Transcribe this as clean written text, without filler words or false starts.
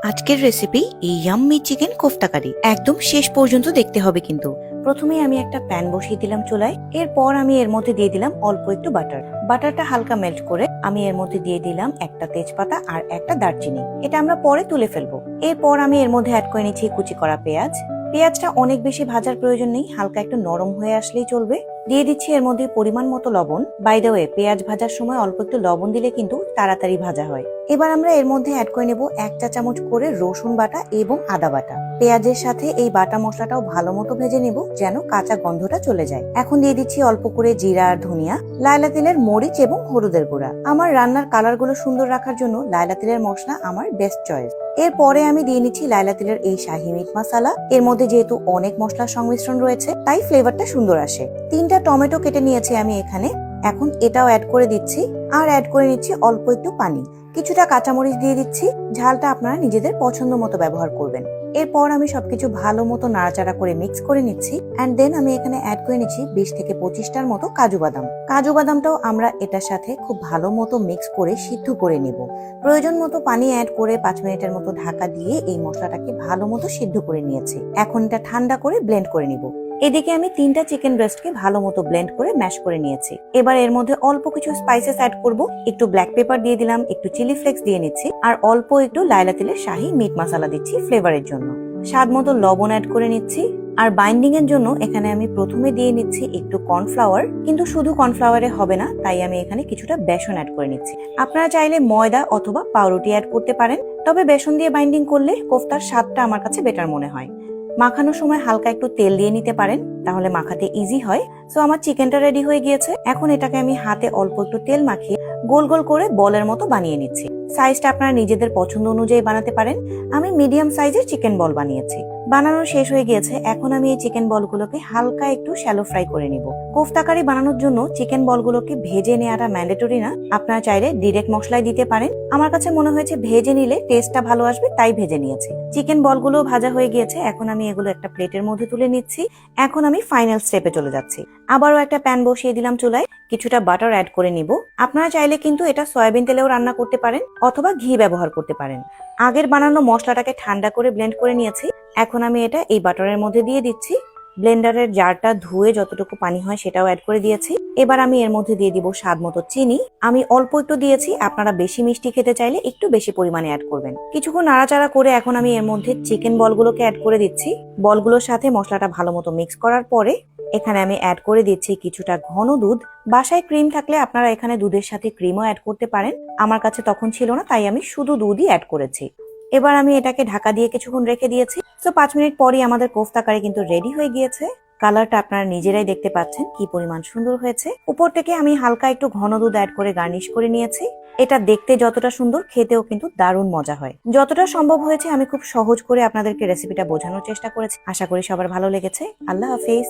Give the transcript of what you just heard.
আজকের recipe yummy chicken kofta কারি। একদম শেষ পর্যন্ত দেখতে হবে কিন্তু। প্রথমে আমি একটা প্যান বসিয়ে দিলাম চুলায়। এরপর আমি এর মধ্যে দিয়ে দিলাম অল্প একটু বাটার। বাটারটা হালকা মেল্ট করে আমি এর মধ্যে দিয়ে দিলাম একটা তেজপাতা আর একটা দারচিনি। এটা আমরা পরে তুলে ফেলবো। এরপর আমি এর মধ্যে অ্যাড করে নিচ্ছি কুচি করা পেঁয়াজ। পেঁয়াজটা অনেক বেশি ভাজার প্রয়োজন নেই, হালকা একটু নরম হয়ে আসলেই চলবে। দিয়ে দিচ্ছি এর মধ্যে পরিমাণ মতো লবণ। বাই দ্য ওয়ে, পেঁয়াজ ভাজার সময় অল্প একটু লবণ দিলে কিন্তু তাড়াতাড়ি ভাজা হয়। এবার আমরা এর মধ্যে অ্যাড করে নেব 1 চা চামচ করে রসুন বাটা এবং আদা বাটা। পেঁয়াজের সাথে এই বাটা মশলাটাও ভালো মতো ভেজে নেব যেন কাঁচা গন্ধটা চলে যায়। এখন দিয়ে দিচ্ছি অল্প করে জিরা আর ধনিয়া, লাইলা তেলের মরিচ এবং হলুদের গুঁড়া। আমার রান্নার কালার গুলো সুন্দর রাখার জন্য লাইলা তেলের মশলা আমার বেস্ট চয়েস। এরপরে আমি দিয়ে নিচ্ছি লাইলা তেলের এই শাহি মিট মশলা। এর মধ্যে যেহেতু অনেক মশলার সংমিশ্রণ রয়েছে তাই ফ্লেভারটা সুন্দর আসে। 3টা টমেটো কেটে নিয়েছি আমি এখানে। এখন এটাও অ্যাড করে দিচ্ছি আর অ্যাড করে নিচ্ছি অল্প একটু পানি। কিছুটা কাঁচামরিচ দিয়ে দিচ্ছি। ঝালটা আপনারা নিজেদের পছন্দ মতো ব্যবহার করবেন। এরপর আমি সবকিছু ভালো মতো নাড়াচাড়া করে মিক্স করে নিচ্ছি। অ্যান্ড দেন আমি এখানে অ্যাড করে নিচ্ছি 20 থেকে 25টার মতো কাজু বাদাম। কাজু বাদামটাও আমরা এটার সাথে খুব ভালো মতো মিক্স করে সিদ্ধ করে নেব। প্রয়োজন মতো পানি অ্যাড করে 5 মিনিটের মতো ঢাকা দিয়ে এই মশলাটাকে ভালো মতো সিদ্ধ করে নিয়েছি। এখন এটা ঠান্ডা করে ব্লেন্ড করে নিব। এদিকে আমি 3টা চিকেন ব্রেস্টকে ভালো মতো ব্লেন্ড করে ম্যাশ করে নিয়েছি। এবার এর মধ্যে অল্প কিছু স্পাইসেস অ্যাড করব। একটু ব্ল্যাক পেপার দিয়ে দিলাম, একটু চিলি ফ্লেক্স দিয়ে নিচ্ছি আর অল্প একটু লাইলা তেলের শাহি মিট মশলা দিচ্ছি ফ্লেভারের জন্য। স্বাদ মতো লবণ অ্যাড করে নিচ্ছি। আর বাইন্ডিং এর জন্য এখানে আমি প্রথমে দিয়ে নিচ্ছি একটু কর্নফ্লাওয়ার, কিন্তু শুধু কর্নফ্লাওয়ারে হবে না, তাই আমি এখানে কিছুটা বেসন অ্যাড করে নিচ্ছি। আপনারা চাইলে ময়দা অথবা পাউরুটি অ্যাড করতে পারেন, তবে বেসন দিয়ে বাইন্ডিং করলে কোফতার স্বাদটা আমার কাছে বেটার মনে হয়। মাখানোর সময় হালকা একটু তেল দিয়ে নিতে পারেন, তাহলে মাখাতে ইজি হয়। সো আমার চিকেনটা রেডি হয়ে গিয়েছে। এখন এটাকে আমি হাতে অল্প একটু তেল মাখিয়ে গোল গোল করে বলের মতো বানিয়ে নিচ্ছি। সাইজটা আপনারা নিজেদের পছন্দ অনুযায়ী বানাতে পারেন। আমি মিডিয়াম সাইজের চিকেন বল বানিয়েছি। বানানো শেষ হয়ে গিয়েছে। এখন আমি এই চিকেন বলগুলোকে হালকা একটু শ্যালো ফ্রাই করে নিব। কোফতা কারি বানানোর জন্য চিকেন বলগুলোকে ভেজে নেওয়াটা ম্যান্ডেটরি না, আপনারা চাইলে ডিরেক্ট মশলাই দিতে পারেন। আমার কাছে মনে হয়েছে ভেজে নিলে টেস্টটা ভালো আসবে, তাই ভেজে নিয়েছি। চিকেন বলগুলো ভাজা হয়ে গিয়েছে। এখন আমি এগুলো একটা প্লেটের মধ্যে তুলে নিচ্ছি। এখন আমি ফাইনাল স্টেপে চলে যাচ্ছি। আবারও একটা প্যান বসিয়ে দিলাম চুলায়। কিছুটা বাটার অ্যাড করে নিব। আপনারা চাইলে কিন্তু এটা সয়াবিন তেলেও রান্না করতে পারেন অথবা ঘি ব্যবহার করতে পারেন। আগের বানানো মশলাটাকে ঠান্ডা করে ব্লেন্ড করে নিয়েছি। এখন আমি এটা এই বাটারের মধ্যে দিয়ে দিচ্ছি। ব্লেন্ডারের জারটা ধুয়ে যতটুকু পানি হয় সেটাও অ্যাড করে দিয়েছি। এবার আমি এর মধ্যে দিয়ে দিব স্বাদ মতো চিনি। আমি অল্প একটু দিয়েছি, আপনারা বেশি মিষ্টি খেতে চাইলে একটু বেশি পরিমাণে অ্যাড করবেন। কিছুক্ষণ নাড়াচাড়া করে এখন আমি এর মধ্যে চিকেন বলগুলোকে অ্যাড করে দিচ্ছি। বলগুলোর সাথে মশলাটা ভালো মতো মিক্স করার পরে এখানে আমি অ্যাড করে দিচ্ছি কিছুটা ঘন দুধ। বাসায় ক্রিম থাকলে আপনারা এখানে দুধের সাথে ক্রিমও অ্যাড করতে পারেন। আমার কাছে তখন ছিল না, তাই আমি শুধু দুধই অ্যাড করেছি। এবার আমি এটাকে ঢাকা দিয়ে কিছুক্ষণ রেখে দিয়েছি। তো 5 মিনিট পরই আমাদের কোফতা কারি কিন্তু রেডি হয়ে গিয়েছে। কালারটা আপনারা নিজেরাই দেখতে পাচ্ছেন কি পরিমাণ সুন্দর হয়েছে। উপর থেকে আমি হালকা একটু ঘন দুধ অ্যাড করে গার্নিশ করে নিয়েছি। এটা দেখতে যতটা সুন্দর, খেতেও কিন্তু দারুণ মজা হয়। যতটা সম্ভব হয়েছে আমি খুব সহজ করে আপনাদেরকে রেসিপিটা বোঝানোর চেষ্টা করেছি। আশা করি সবার ভালো লেগেছে। আল্লাহ হাফেজ।